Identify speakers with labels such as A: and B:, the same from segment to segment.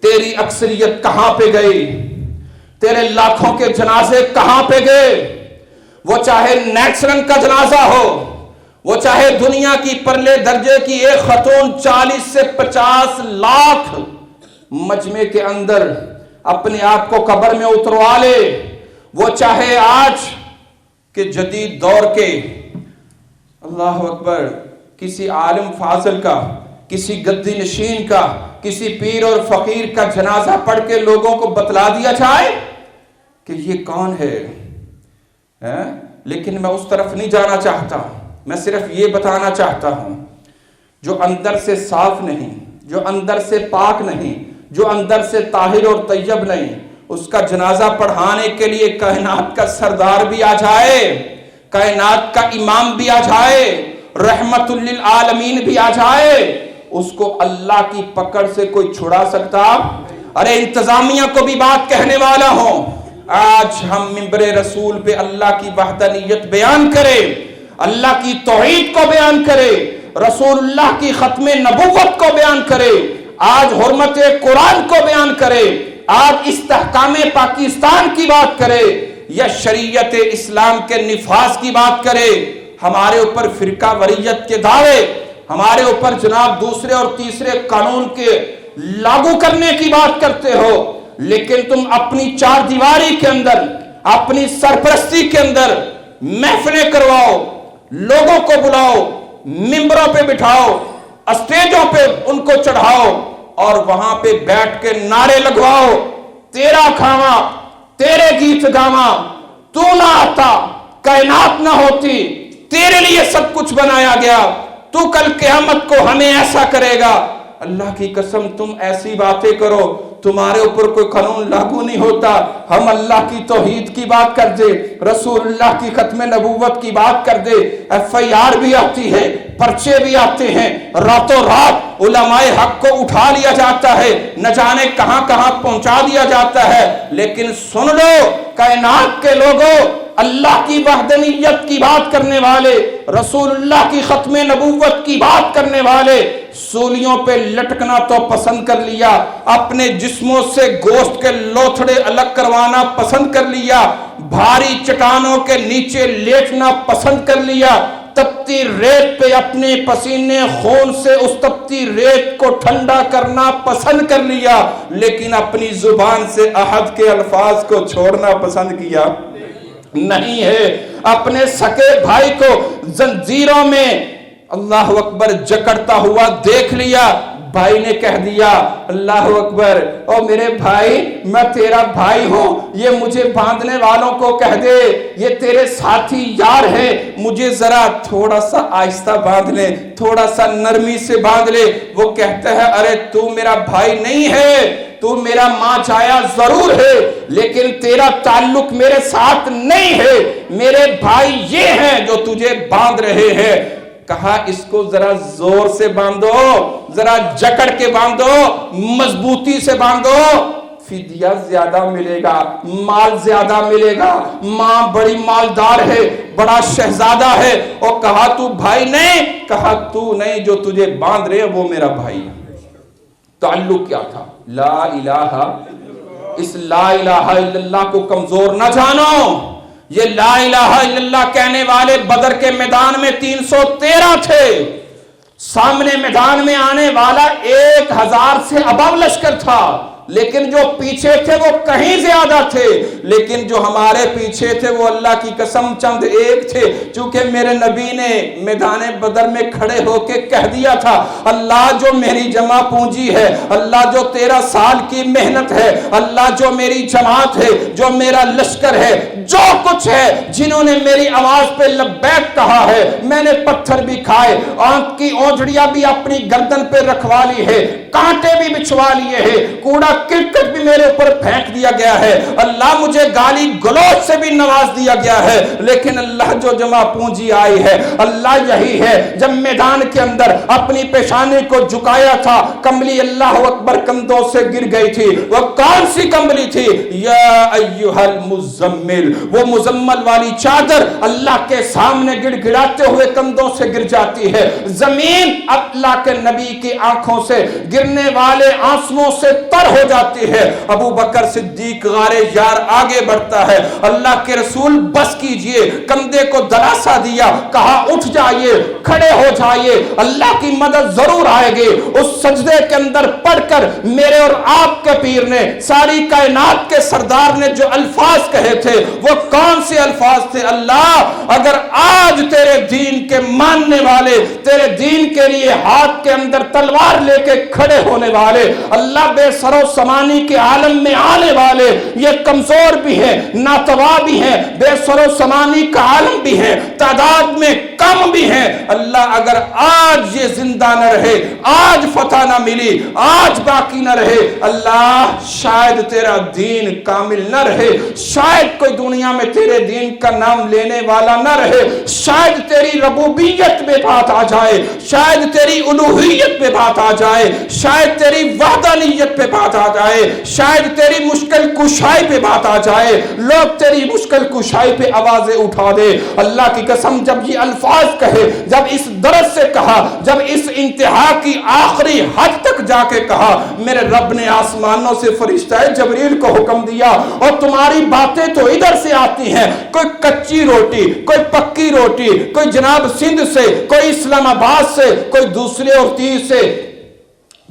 A: تیری اکثریت کہاں پہ گئی؟ تیرے لاکھوں کے جنازے کہاں پہ گئے؟ وہ چاہے نیکسرن کا جنازہ ہو، وہ چاہے دنیا کی پرلے درجے کی ایک خاتون 40 سے 50 لاکھ مجمع کے اندر اپنے آپ کو قبر میں اتروا لے، وہ چاہے آج کہ جدید دور کے اللہ اکبر کسی عالم فاضل کا، کسی گدی نشین کا، کسی پیر اور فقیر کا جنازہ پڑھ کے لوگوں کو بتلا دیا جائے کہ یہ کون ہے. لیکن میں اس طرف نہیں جانا چاہتا، میں صرف یہ بتانا چاہتا ہوں جو اندر سے صاف نہیں، جو اندر سے پاک نہیں، جو اندر سے طاہر اور طیب نہیں، اس کا جنازہ پڑھانے کے لیے کائنات کا سردار بھی آ جائے، کائنات کا امام بھی آ جائے، رحمت للعالمین بھی آ جائے، اس کو اللہ کی پکڑ سے کوئی چھڑا سکتا؟ ارے انتظامیہ کو بھی بات کہنے والا ہوں، آج ہم منبر رسول پہ اللہ کی وحدانیت بیان کرے، اللہ کی توحید کو بیان کرے، رسول اللہ کی ختم نبوت کو بیان کرے، آج حرمت قرآن کو بیان کرے، آج استحکام پاکستان کی بات کرے یا شریعت اسلام کے نفاذ کی بات کرے، ہمارے اوپر فرقہ وریت کے دعوے، ہمارے اوپر جناب دوسرے اور تیسرے قانون کے لاگو کرنے کی بات کرتے ہو، لیکن تم اپنی چار دیواری کے اندر، اپنی سرپرستی کے اندر محفلیں کرواؤ، لوگوں کو بلاؤ، ممبروں پہ بٹھاؤ، اسٹیجوں پہ ان کو چڑھاؤ اور وہاں پہ بیٹھ کے نعرے لگواؤ، تیرا کھاواں، تیرے گیت گاواں، تو نہ آتا، کائنات نہ ہوتی، تیرے لیے سب کچھ بنایا گیا، تو کل قیامت کو ہمیں ایسا کرے گا. اللہ کی قسم تم ایسی باتیں کرو، تمہارے اوپر کوئی قانون لاگو نہیں ہوتا. ہم اللہ کی توحید کی بات کر دے، رسول اللہ کی ختم نبوت کی بات کر دے، FIR بھی آتی ہے، پرچے بھی آتے ہیں، راتوں رات علماء حق کو اٹھا لیا جاتا ہے، نہ جانے کہاں کہاں پہنچا دیا جاتا ہے. لیکن سن لو کائنات کے لوگوں، اللہ کی وحدانیت کی بات کرنے والے، رسول اللہ کی ختم نبوت کی بات کرنے والے، سولیوں پہ لٹکنا تو پسند کر لیا، اپنے جسموں سے گوشت کے لوتھڑے الگ کروانا پسند کر لیا، بھاری چٹانوں کے نیچے لیٹنا پسند کر لیا، تپتی ریت پہ اپنے پسینے خون سے اس تپتی ریت کو ٹھنڈا کرنا پسند کر لیا، لیکن اپنی زبان سے احد کے الفاظ کو چھوڑنا پسند کیا نہیں ہے. اپنے سکے بھائی کو زنجیروں میں اللہ اکبر جکڑتا ہوا دیکھ لیا، بھائی نے کہہ دیا اللہ اکبر، او میرے بھائی میں تیرا بھائی ہوں، یہ مجھے باندھنے والوں کو کہہ دے یہ تیرے ساتھی یار ہے، مجھے ذرا تھوڑا سا آہستہ باندھ لے، تھوڑا سا نرمی سے باندھ لے. وہ کہتا ہے ارے تو میرا بھائی نہیں ہے، تو میرا ماں چایا ضرور ہے لیکن تیرا تعلق میرے ساتھ نہیں ہے، میرے بھائی یہ ہیں جو تجھے باندھ رہے ہیں. کہا اس کو ذرا زور سے باندھو، ذرا جکڑ کے باندھو، مضبوطی سے باندھو، فدیہ زیادہ ملے گا، مال زیادہ ملے گا، ماں بڑی مالدار ہے، بڑا شہزادہ ہے. اور کہا تو بھائی نہیں، کہا تو نہیں، جو تجھے باندھ رہے وہ میرا بھائی ہے. تعلق کیا تھا؟ لا الہ. اس لا الہ الا اللہ کو کمزور نہ جانو. یہ لا الہ الا اللہ کہنے والے بدر کے میدان میں 313 تھے، سامنے میدان میں آنے والا 1000 سے ابو لشکر تھا، لیکن جو پیچھے تھے وہ کہیں زیادہ تھے، لیکن جو ہمارے پیچھے تھے وہ اللہ کی قسم چند ایک تھے. چونکہ میرے نبی نے میدان بدر میں کھڑے ہو کے کہہ دیا تھا اللہ جو میری جمع پونجی ہے، اللہ جو 13 سال کی محنت ہے، اللہ جو میری جماعت ہے، جو میرا لشکر ہے، جو کچھ ہے، جنہوں نے میری آواز پہ لبیک کہا ہے، میں نے پتھر بھی کھائے، آنکھ کی اونجڑیاں بھی اپنی گردن پہ رکھوا لی ہے، کانٹے بھی بچھوا لیے ہیں، کوڑا کرکٹ بھی میرے اوپر پھینک دیا گیا ہے، اللہ مجھے گالی گلوچ سے بھی نواز دیا گیا ہے، لیکن اللہ جو جمع پونجی آئی ہے اللہ یہی ہے۔ جب میدان کے اندر اپنی پیشانی کو جھکایا تھا، کمبلی اللہ اکبر کندھوں سے گر گئی تھی۔ وہ کون سی کمبلی تھی؟ یا ایھا المزمل، وہ مزمل والی چادر اللہ کے سامنے گڑ گڑاتے ہوئے کندھوں سے گر جاتی ہے۔ زمین اللہ کے نبی کی آنکھوں سے گرنے والے آنسوؤں سے تر ہو جاتی ہے۔ ابو بکر صدیق غار یار آگے بڑھتا ہے، اللہ کے رسول بس کیجئے، کندھے کو دلاسا دیا، کہا اٹھ جائیے، کھڑے ہو جائیے، اللہ کی مدد ضرور آئے گی۔ اس سجدے کے اندر پڑھ کر میرے اور آپ کے پیر نے، ساری کائنات کے سردار نے جو الفاظ کہے تھے وہ کون سے الفاظ تھے؟ اللہ اگر آج تیرے دین کے ماننے والے، تیرے دین کے لیے ہاتھ کے اندر تلوار لے کے کھڑے ہونے والے، اللہ بے سر و سمانی کے عالم میں آنے والے، یہ کمزور بھی ہیں، ناتوا بھی ہیں، بے سر و سمانی کا عالم بھی ہے، تعداد میں کم بھی ہیں، اللہ اگر آج یہ زندہ نہ رہے، آج فتح نہ ملی، آج باقی نہ رہے، اللہ شاید تیرا دین کامل نہ رہے، شاید کوئی دنیا میں تیرے دین کا نام لینے والا نہ رہے، شاید تیری ربوبیت میں بات آ جائے، شاید تیری الوہیت میں بات آ جائے، شاید تیری وحدانیت پہ بات آ جائے، شاید تیری مشکل کشائی پہ بات آ جائے، لوگ تیری مشکل کشائی پہ آوازیں اٹھا دے۔ اللہ کی قسم جب یہ الفاظ کہے، جب اس درد سے کہا، جب اس انتہا کی آخری حد تک جا کے کہا، میرے رب نے آسمانوں سے فرشتہ جبریل کو حکم دیا اور تمہاری باتیں تو ادھر سے آتی ہیں، کوئی کچی روٹی، کوئی پکی روٹی، کوئی جناب سندھ سے، کوئی اسلام آباد سے، کوئی دوسرے اور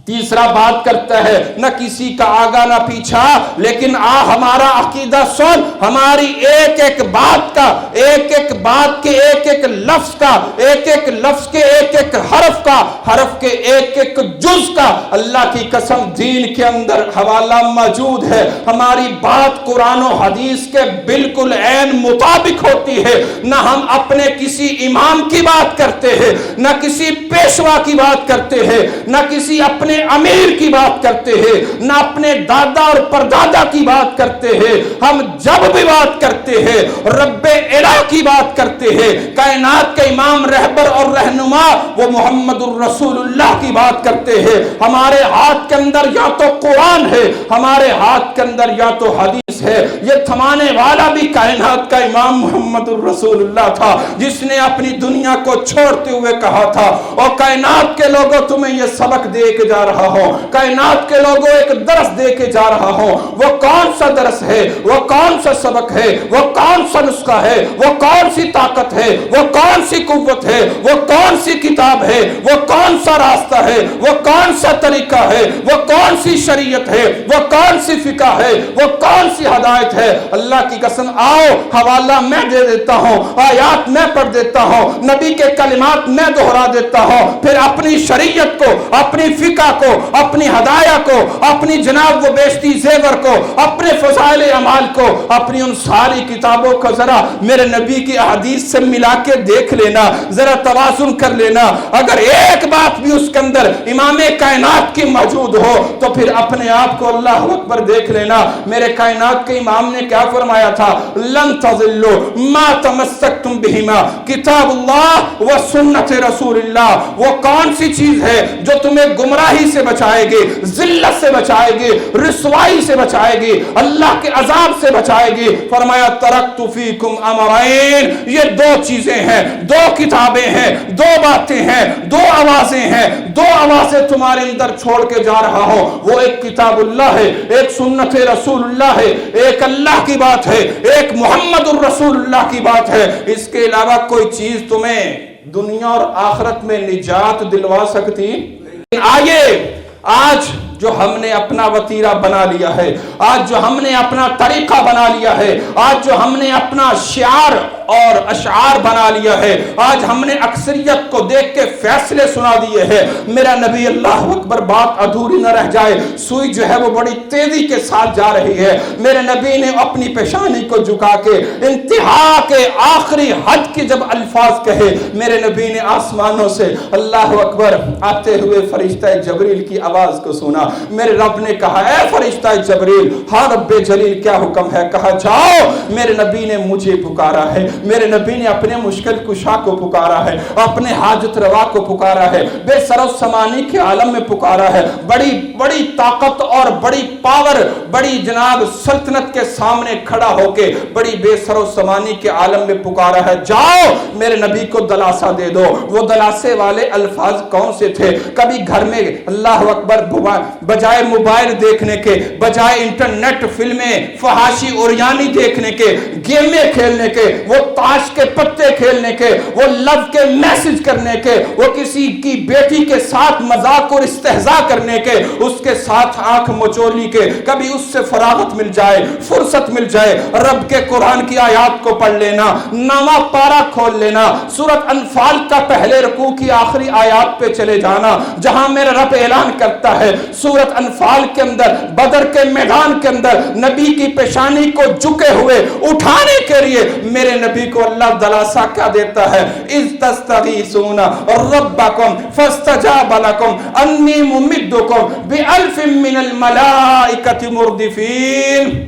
A: تیسرا بات کرتا ہے، نہ کسی کا آگا نہ پیچھا، لیکن ہمارا عقیدہ سن، ہماری ایک ایک بات کا، ایک ایک بات کے ایک ایک لفظ کا، ایک ایک لفظ کے ایک ایک حرف کا، حرف کے ایک ایک جز کا اللہ کی قسم دین کے اندر حوالہ موجود ہے۔ ہماری بات قرآن و حدیث کے بالکل عین مطابق ہوتی ہے، نہ ہم اپنے کسی امام کی بات کرتے ہیں، نہ کسی پیشوا کی بات کرتے ہیں، نہ کسی اپنے امیر کی بات کرتے ہیں، نہ اپنے دادا اور پردادا کی بات کرتے ہیں۔ ہم جب بھی بات کرتے ہیں رب الہ کی بات کرتے ہیں، کائنات کے امام رہبر اور رہنما وہ محمد الرسول اللہ کی بات کرتے ہیں۔ ہمارے ہاتھ کے اندر یا تو قرآن ہے، ہمارے ہاتھ کے اندر یا تو حدیث ہے۔ یہ تھمانے والا بھی کائنات کا امام محمد الرسول اللہ تھا، جس نے اپنی دنیا کو چھوڑتے ہوئے کہا تھا، اور کائنات کے لوگوں تمہیں یہ سبق دے کے جا رہا ہوں، کائنات کے لوگوں ایک درس دے کے جا رہا ہوں۔ وہ کون سا درس ہے؟ وہ کون سا سبق ہے؟ وہ کون سا نسخہ ہے؟ وہ کون سی طاقت ہے؟ وہ کون سی قوت ہے؟ وہ کون سی کتاب ہے؟ وہ کون سا راستہ ہے؟ وہ کون سا طریقہ ہے؟ وہ کون سی شریعت ہے؟ وہ کون سی فقہ ہے؟ وہ کون سی ہدایت ہے؟ اللہ کی قسم آؤ حوالہ میں دے دیتا ہوں، آیات میں پڑھ دیتا ہوں، نبی کے کلمات میں دہرا دیتا ہوں، پھر اپنی شریعت کو، اپنی فقہ کو، اپنی ہدایہ کو، اپنی جناب وہ بیشتی زیور کو، اپنے فضائل اعمال کو، اپنی ان ساری کتابوں کو ذرا میرے نبی کی احادیث سے ملا کے دیکھ لینا، ذرا توازن کر لینا۔ اگر ایک بات بھی اس کے اندر امام کائنات کی موجود ہو تو پھر اپنے آپ کو اللہ اکبر دیکھ لینا۔ میرے کائنات کے امام نے کیا فرمایا تھا؟ لن تضلوا ما تمسکتم بہما کتاب اللہ و سنت رسول اللہ۔ وہ کون سی چیز ہے جو تمہیں گمراہی سے بچائے گی، ذلت سے بچائے گی، رسوائی سے بچائے گی، اللہ کے عذاب سے بچائے گی؟ فرمایا ترکت فیکم امرین، یہ دو چیزیں ہیں، دو کتابیں ہیں، دو باتیں ہیں، دو آوازیں ہیں، دو آوازیں تمہارے اندر چھوڑ کے جا رہا ہوں۔ وہ ایک کتاب اللہ ہے، ایک سنت رسول اللہ ہے، ایک اللہ کی بات ہے، ایک محمد الرسول اللہ کی بات ہے۔ اس کے علاوہ کوئی چیز تمہیں دنیا اور آخرت میں نجات دلوا سکتی؟ آئیے آج جو ہم نے اپنا وتیرہ بنا لیا ہے، آج جو ہم نے اپنا طریقہ بنا لیا ہے، آج جو ہم نے اپنا شعار اور اشعار بنا لیا ہے، آج ہم نے اکثریت کو دیکھ کے فیصلے سنا دیے ہیں۔ میرا نبی، اللہ اکبر، بات ادھوری نہ رہ جائے، سوئی جو ہے وہ بڑی تیزی کے ساتھ جا رہی ہے۔ میرے نبی نے اپنی پیشانی کو جھکا کے انتہا کے آخری حد کے جب الفاظ کہے، میرے نبی نے آسمانوں سے اللہ اکبر آتے ہوئے فرشتہ جبریل کی آواز کو سنا۔ میرے رب نے کہا، اے فرشتہ جبریل، ہاں رب جلیل کیا حکم ہے؟ کہا جاؤ۔ میرے نبی نے مجھے پکارا ہے، میرے نبی نے اپنے مشکل کشا کو پکارا ہے، اپنے حاجت روا کو پکارا ہے، بے سر و سمانی کے عالم میں پکارا ہے، بڑی بڑی طاقت اور بڑی پاور، بڑی جناب سلطنت کے سامنے کھڑا ہو کے بڑی بے سر و سمانی کے عالم میں پکارا ہے، جاؤ میرے نبی کو دلاسا دے دو۔ وہ دلاسے والے الفاظ کون سے تھے؟ کبھی گھر میں اللہ اکبر بجائے موبائل دیکھنے کے، بجائے انٹرنیٹ فلمیں فحاشی اوریانی دیکھنے کے، گیمیں کھیلنے کے، وہ تاش کے پتے کھیلنے کے، وہ لو کے میسج کرنے کے، وہ کسی کی بیٹی کے ساتھ مذاق اور استہزاء کرنے کے، اس کے ساتھ آنکھ مچولی کے، کبھی اس سے فراغت مل جائے، فرصت مل جائے، رب کے قرآن کی آیات کو پڑھ لینا، نواں پارہ کھول لینا، سورۃ انفال کا پہلے رکوع کی آخری آیات پہ چلے جانا، جہاں میرا رب اعلان کرتا ہے سورۃ انفال کے اندر، بدر کے میدان کے اندر نبی کی پیشانی کو جھکے ہوئے اٹھانے کے لیے میرے نبی کو اللہ دلاسا کیا دیتا ہے؟ اذ تستغیثون ربکم فاستجاب لکم انی ممدکم بألف من الملائکۃ مردفین۔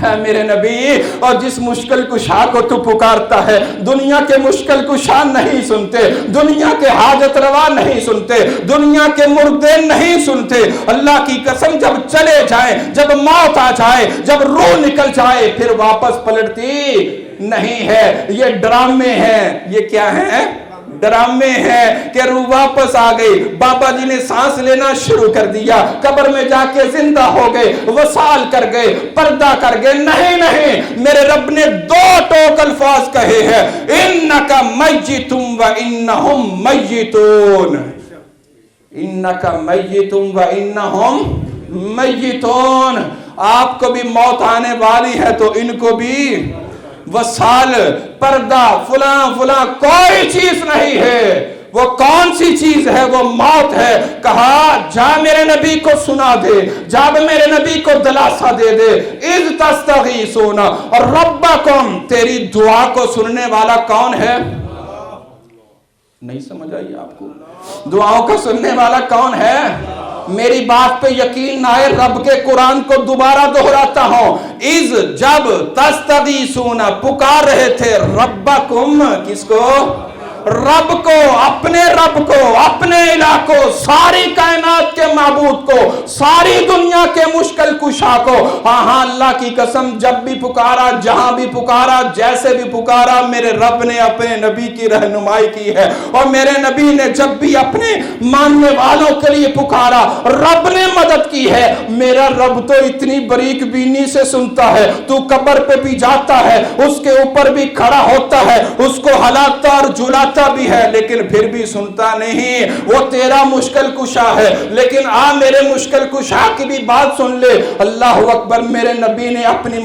A: ہے میرے نبی، اور جس مشکل کشا کو تو پکارتا ہے، دنیا کے مشکل کشا نہیں سنتے، دنیا کے حاجت روا نہیں سنتے، دنیا کے مردے نہیں سنتے۔ اللہ کی قسم، جب چلے جائیں، جب موت آ جائے، جب روح نکل جائے، پھر واپس پلٹتی نہیں ہے۔ یہ ڈرامے ہیں، یہ کیا ہیں؟ ڈرامے ہیں کہ روح واپس آ گئی، بابا جی نے سانس لینا شروع کر دیا، قبر میں جا کے زندہ ہو گئے، وصال کر گئے، پردہ کر گئے۔ نہیں نہیں، میرے رب نے دو ٹوک الفاظ کہے ہیں، انکا میتم و انہم میتون، انکا میتم و انہم میتون۔ آپ کو بھی موت آنے والی ہے تو ان کو بھی وصال، پردہ، فلاں فلاں کوئی چیز نہیں ہے۔ وہ کون سی چیز ہے؟ وہ موت ہے۔ کہا جا میرے نبی کو سنا دے، جا میرے نبی کو دلاسا دے دے۔ اذ تستغیثون ربکم، تیری دعا کو سننے والا کون ہے؟ نہیں سمجھ آئی آپ کو؟ دعاؤں کو سننے والا کون ہے؟ میری بات پہ یقین نہ آئے، رب کے قرآن کو دوبارہ دہراتا ہوں۔ اذ، جب، تستغیثون، پکار رہے تھے، ربکم، کس کو؟ رب کو، اپنے رب کو، اپنے الہ کو، ساری کائنات کے معبود کو، ساری دنیا کے مشکل کشا کو۔ ہاں ہاں، اللہ کی قسم، جب بھی پکارا، جہاں بھی پکارا، جیسے بھی پکارا، میرے رب نے اپنے نبی کی رہنمائی کی ہے۔ اور میرے نبی نے جب بھی اپنے ماننے والوں کے لیے پکارا، رب نے مدد کی ہے۔ میرا رب تو اتنی باریک بینی سے سنتا ہے، تو قبر پہ بھی جاتا ہے، اس کے اوپر بھی کھڑا ہوتا ہے، اس کو ہلاتا اور جھلاتا بھی ہے، لیکن پھر بھی سنتا نہیں۔ وہ تیرا مشکل کشا ہے، لیکن میرے مشکل کشا کی بھی بات سن لے۔ اللہ اکبر، میرے نبی نے اپنی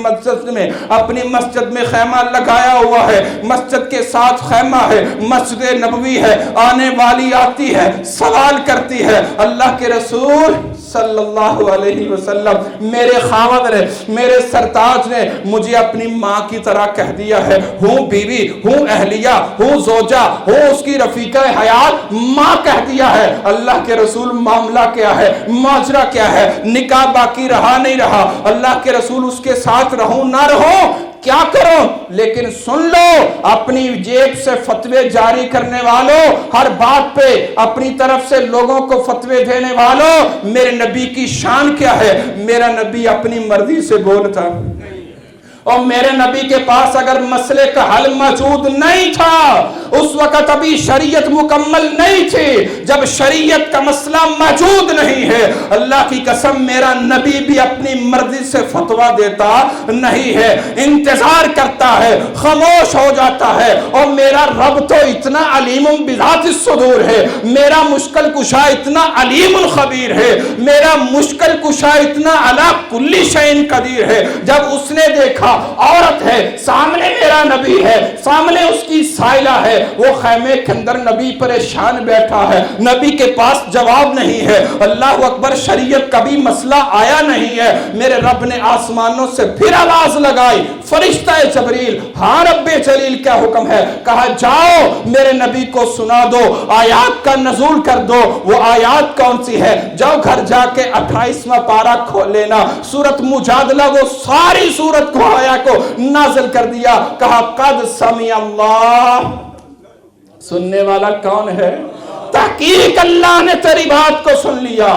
A: مسجد میں خیمہ لگایا ہوا ہے، مسجد کے ساتھ خیمہ ہے، مسجد نبوی ہے، آنے والی آتی ہے، سوال کرتی ہے، اللہ کے رسول صلی اللہ علیہ وسلم، میرے خاوند نے، میرے سرتاج نے مجھے اپنی ماں کی طرح کہہ دیا ہے، ہوں بیوی، ہوں اہلیہ، ہوں زوجہ، ہوں اس کی رفیقہ حیات، ماں کہہ دیا ہے۔ اللہ کے رسول، معاملہ کیا ہے؟ ماجرا کیا ہے؟ نکاح باقی رہا نہیں رہا؟ اللہ کے رسول، اس کے ساتھ رہوں نہ رہوں، کیا کرو؟ لیکن سن لو، اپنی جیب سے فتوے جاری کرنے والوں، ہر بات پہ اپنی طرف سے لوگوں کو فتوے دینے والوں، میرے نبی کی شان کیا ہے؟ میرا نبی اپنی مرضی سے بولتا، اور میرے نبی کے پاس اگر مسئلے کا حل موجود نہیں تھا، اس وقت ابھی شریعت مکمل نہیں تھی، جب شریعت کا مسئلہ موجود نہیں ہے، اللہ کی قسم میرا نبی بھی اپنی مرضی سے فتویٰ دیتا نہیں ہے، انتظار کرتا ہے، خاموش ہو جاتا ہے۔ اور میرا رب تو اتنا علیم بذات الصدور ہے، میرا مشکل کشا اتنا علیم الخبیر ہے، میرا مشکل کشا اتنا علی کل شیء قدیر ہے۔ جب اس نے دیکھا عورت ہے، سامنے میرا نبی ہے، سامنے اس کی سائلہ ہے، وہ خیمے کے اندر نبی پریشان بیٹھا ہے، نبی کے پاس جواب نہیں ہے۔ اللہ اکبر، شریعت کا بھی مسئلہ آیا نہیں ہے۔ میرے رب نے آسمانوں سے پھر آواز لگائی، فرشتہ جبریل، ہاں رب جلیل کیا حکم ہے؟ کہا جاؤ میرے نبی کو سنا دو، آیات کا نزول کر دو۔ وہ آیات کون سی ہے؟ جاؤ گھر جا کے 28واں پارہ کھول لینا، سورۃ مجادلہ، وہ ساری سورت کو آیا کو نازل کر دیا۔ کہا قد سمع اللہ، سننے والا کون ہے؟ تحقیق اللہ نے تیری بات کو سن لیا،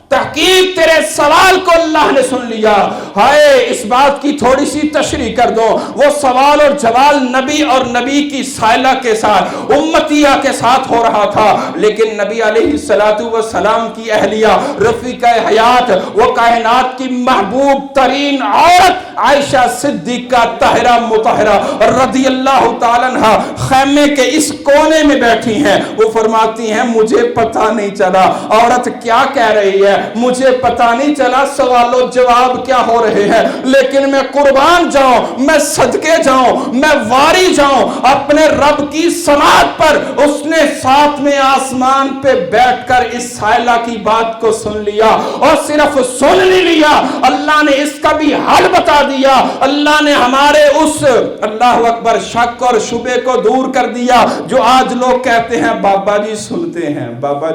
A: تحقیق تیرے سوال کو اللہ نے سن لیا۔ ہائے، اس بات کی تھوڑی سی تشریح کر دو، وہ سوال اور جواب نبی اور نبی کی سائلہ کے ساتھ، امتیہ کے ساتھ ہو رہا تھا، لیکن نبی علیہ السلام کی اہلیہ، رفیقہ حیات، وہ کائنات کی محبوب ترین عورت عائشہ صدیقہ طاہرہ مطہرہ رضی اللہ تعالیٰ عنہا خیمے کے اس کونے میں بیٹھی ہیں۔ وہ فرماتی ہیں مجھے پتہ نہیں چلا عورت کیا کہہ رہی ہے، مجھے پتہ نہیں چلا سوال و جواب کیا ہو رہے ہیں، لیکن میں قربان جاؤں، میں صدقے جاؤں، میں واری جاؤں اپنے رب کی سماعت پر۔ اس نے ساتویں آسمان پہ بیٹھ کر اس سائلہ کی بات کو سن لیا، اور صرف سن نہیں لیا، اللہ نے اس کا بھی حل بتا دیا۔ اللہ نے ہمارے اس اللہ اکبر شک اور شبے کو دور کر دیا جو آج لوگ کہتے ہیں بابا جی سنتے ہیں، بابا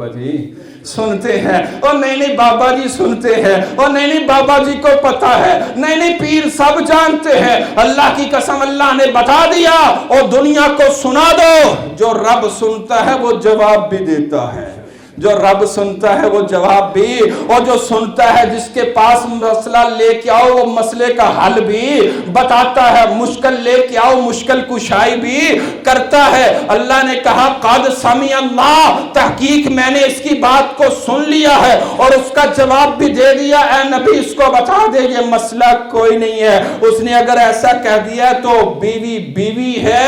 A: جی سنتے ہیں، اور نہیں بابا جی سنتے ہیں، اور نہیں بابا جی کو پتا ہے، نہیں پیر سب جانتے ہیں۔ اللہ کی قسم اللہ نے بتا دیا، اور دنیا کو سنا دو، جو رب سنتا ہے وہ جواب بھی دیتا ہے، جو رب سنتا ہے وہ جواب بھی، اور جو سنتا ہے جس کے پاس مسئلہ لے کے آؤ وہ مسئلے کا حل بھی بتاتا ہے، مشکل لے کے آؤ مشکل کشائی بھی کرتا ہے۔ اللہ نے کہا قد سمع اللہ، تحقیق میں نے اس کی بات کو سن لیا ہے اور اس کا جواب بھی دے دیا۔ اے نبی اس کو بتا دے یہ مسئلہ کوئی نہیں ہے۔ اس نے اگر ایسا کہہ دیا تو بیوی بیوی ہے،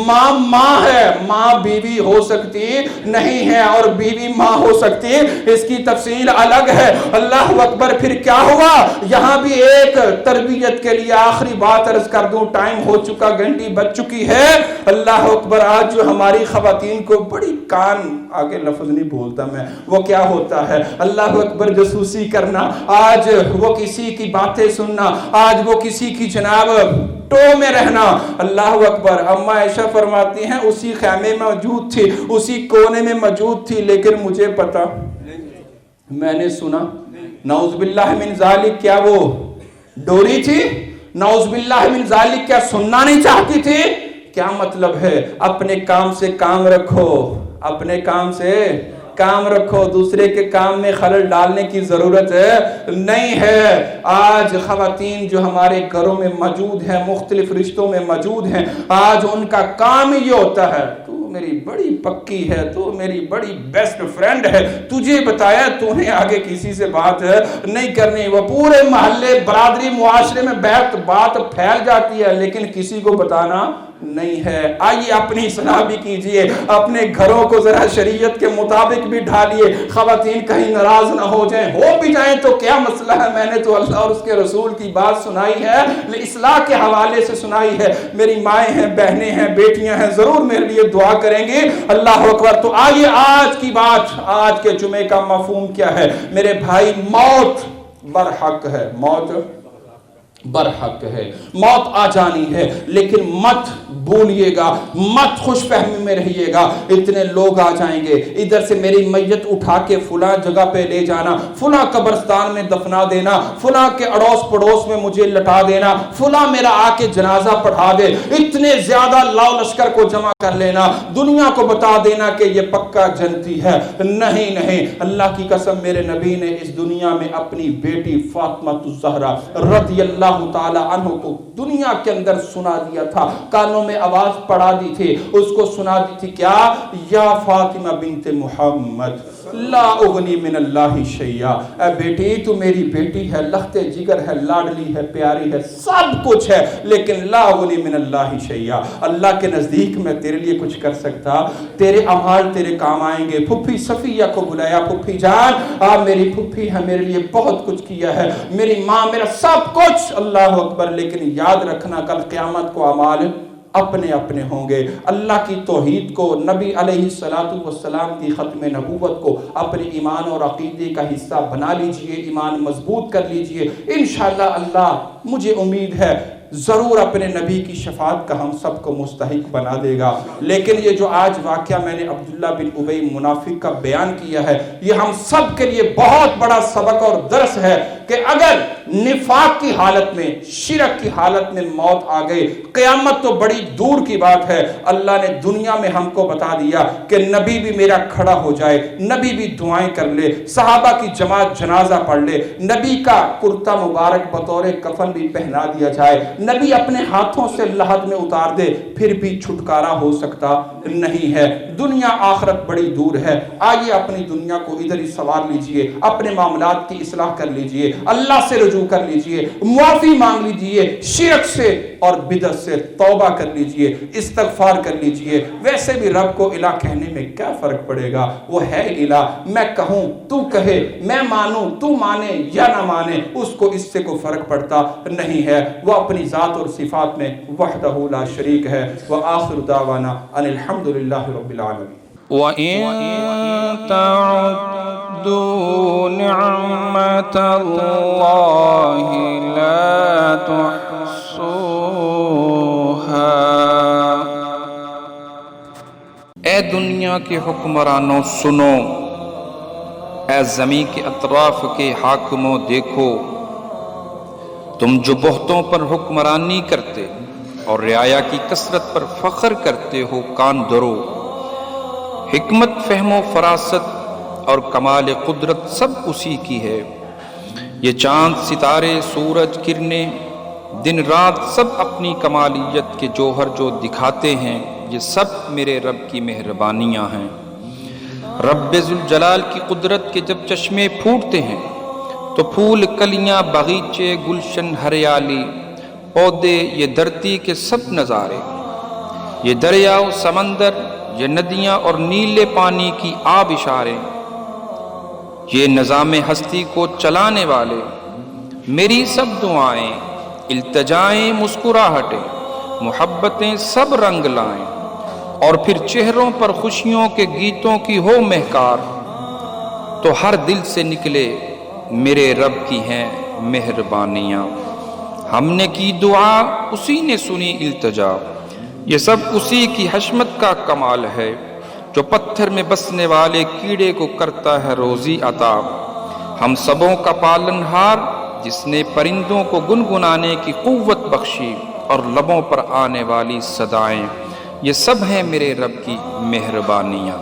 A: ماں ماں ہے، ماں بیوی ہو سکتی نہیں ہے، اور بیوی ماں ہو سکتی، اس کی تفصیل الگ ہے۔ اللہ اکبر، پھر کیا ہوا؟ یہاں بھی ایک تربیت کے لیے آخری بات عرض کر دوں، ٹائم ہو چکا، گھنٹی بج چکی ہے۔ اللہ اکبر، آج جو ہماری خواتین کو بڑی کان آگے لفظ نہیں بولتا میں، وہ کیا ہوتا ہے؟ اللہ اکبر، جاسوسی کرنا، آج وہ کسی کی باتیں سننا، آج وہ کسی کی جناب ٹو میں رہنا۔ اللہ اکبر، اما عائشہ فرماتی ہیں اسی خیمے میں موجود تھی، اسی کونے میں موجود تھی، لیکن مجھے پتا، میں نے سنا، نعوذ باللہ من ذالک، کیا وہ ڈوری تھی؟ نعوذ باللہ من ذالک، کیا سننا نہیں چاہتی تھی؟ کیا مطلب ہے؟ اپنے کام سے کام رکھو، اپنے کام سے کام رکھو، دوسرے کے کام میں خلل ڈالنے کی ضرورت نہیں ہے۔ آج خواتین جو ہمارے گھروں میں موجود ہیں، مختلف رشتوں میں موجود ہیں، آج ان کا کام یہ ہوتا ہے، تو میری بڑی پکی ہے، تو میری بڑی بیسٹ فرینڈ ہے، تجھے بتایا، تو نے آگے کسی سے بات نہیں کرنی۔ وہ پورے محلے برادری معاشرے میں بات پھیل جاتی ہے، لیکن کسی کو بتانا نہیں ہے۔ آئیے اپنی اصلاح بھی کیجئے، اپنے گھروں کو ذرا شریعت کے مطابق بھی ڈھالیے، خواتین کہیں ناراض نہ ہو جائیں، ہو بھی جائیں تو کیا مسئلہ ہے، میں نے تو اللہ اور اس کے رسول کی بات سنائی ہے، اصلاح کے حوالے سے سنائی ہے۔ میری مائیں ہیں، بہنیں ہیں، بیٹیاں ہیں، ضرور میرے لیے دعا کریں گے۔ اللہ اکبر، تو آئیے آج کی بات، آج کے جمعے کا مفہوم کیا ہے میرے بھائی؟ موت برحق ہے، موت برحق ہے، موت آ جانی ہے، لیکن مت بھولیے گا، مت خوش فہمی میں رہیے گا۔ اتنے لوگ آ جائیں گے، ادھر سے میری میت اٹھا کے فلاں جگہ پہ لے جانا، فلاں قبرستان میں دفنا دینا، فلاں کے اڑوس پڑوس میں مجھے لٹا دینا، فلاں میرا آ کے جنازہ پڑھا دے، اتنے زیادہ لاؤ لشکر کو جمع کر لینا، دنیا کو بتا دینا کہ یہ پکا جنتی ہے۔ نہیں نہیں، اللہ کی قسم، میرے نبی نے اس دنیا میں اپنی بیٹی فاطمہ الزہرا رضی اللہ تعالی عنہ کو دنیا کے اندر سنا دیا تھا، کانوں میں آواز پڑا دی تھی، اس کو سنا دی تھی، کیا؟ یا فاطمہ بنت محمد لا اغنی من اللہ شیئا، اے بیٹی تو میری بیٹی ہے، لخت جگر ہے، لاڈلی ہے، پیاری ہے، سب کچھ ہے، لیکن لا اغنی من اللہ شیئا، اللہ کے نزدیک میں تیرے لیے کچھ کر سکتا؟ تیرے اعمال تیرے کام آئیں گے۔ پھپھی صفیہ کو بلایا، پھپھی جان میری پھپھی ہے، میرے لیے بہت کچھ کیا ہے، میری ماں میرا سب کچھ، اللہ اکبر، لیکن یاد رکھنا کل قیامت کو اعمال اپنے اپنے ہوں گے۔ اللہ کی توحید کو، نبی علیہ السلام کی ختم نبوت کو اپنے ایمان اور عقیدے کا حصہ بنا لیجئے، ایمان مضبوط کر لیجئے، انشاءاللہ اللہ مجھے امید ہے ضرور اپنے نبی کی شفاعت کا ہم سب کو مستحق بنا دے گا۔ لیکن یہ جو آج واقعہ میں نے عبداللہ بن ابی منافق کا بیان کیا ہے، یہ ہم سب کے لیے بہت بڑا سبق اور درس ہے کہ اگر نفاق کی حالت میں، شرک کی حالت میں موت آ گئی، قیامت تو بڑی دور کی بات ہے، اللہ نے دنیا میں ہم کو بتا دیا کہ نبی بھی میرا کھڑا ہو جائے، نبی بھی دعائیں کر لے، صحابہ کی جماعت جنازہ پڑھ لے، نبی کا کرتا مبارک بطور کفن بھی پہنا دیا جائے، نبی اپنے ہاتھوں سے لحد میں اتار دے، پھر بھی چھٹکارا ہو سکتا نہیں ہے۔ دنیا آخرت بڑی دور ہے، آئیے اپنی دنیا کو ادھر ہی سوار لیجئے، اپنے معاملات کی اصلاح کر لیجئے، اللہ سے رجوع کر لیجئے، معافی مانگ لیجئے، شرک سے اور بدعت سے توبہ کر لیجئے، استغفار کر لیجئے۔ ویسے بھی رب کو الہ کہنے میں کیا فرق پڑے گا؟ وہ ہے الہ، میں کہوں تو کہے، میں مانوں تو مانے یا نہ مانے، اس کو اس سے کوئی فرق پڑتا نہیں ہے۔ وہ اپنی ذات اور صفات میں وحدہ لا شریک ہے۔ وآخر دعوانا ان الحمدللہ رب العالمین۔
B: وَإِن تَعُدُّوا نِعْمَةَ اللَّهِ لَا تُحْصُوهَا۔ اے دنیا کے حکمرانوں سنو، اے زمین کے اطراف کے حاکموں دیکھو، تم جو بہتوں پر حکمرانی کرتے اور رعایا کی کثرت پر فخر کرتے ہو، کان دھرو، حکمت، فہم و فراست اور کمال قدرت سب اسی کی ہے۔ یہ چاند، ستارے، سورج، کرنیں، دن رات سب اپنی کمالیت کے جوہر جو دکھاتے ہیں، یہ سب میرے رب کی مہربانیاں ہیں۔ رب ذوالجلال کی قدرت کے جب چشمے پھوٹتے ہیں تو پھول، کلیاں، باغیچے، گلشن، ہریالی، پودے، یہ دھرتی کے سب نظارے، یہ دریا و سمندر، یہ ندیاں اور نیلے پانی کی آب اشارے، یہ نظام ہستی کو چلانے والے، میری سب دعائیں، التجائیں، مسکراہٹیں، محبتیں سب رنگ لائیں، اور پھر چہروں پر خوشیوں کے گیتوں کی ہو مہکار، تو ہر دل سے نکلے میرے رب کی ہیں مہربانیاں۔ ہم نے کی دعا، اسی نے سنی التجا، یہ سب اسی کی حشمت کا کمال ہے، جو پتھر میں بسنے والے کیڑے کو کرتا ہے روزی عطا۔ ہم سبوں کا پالن ہار، جس نے پرندوں کو گنگنانے کی قوت بخشی اور لبوں پر آنے والی صدائیں، یہ سب ہیں میرے رب کی مہربانیاں۔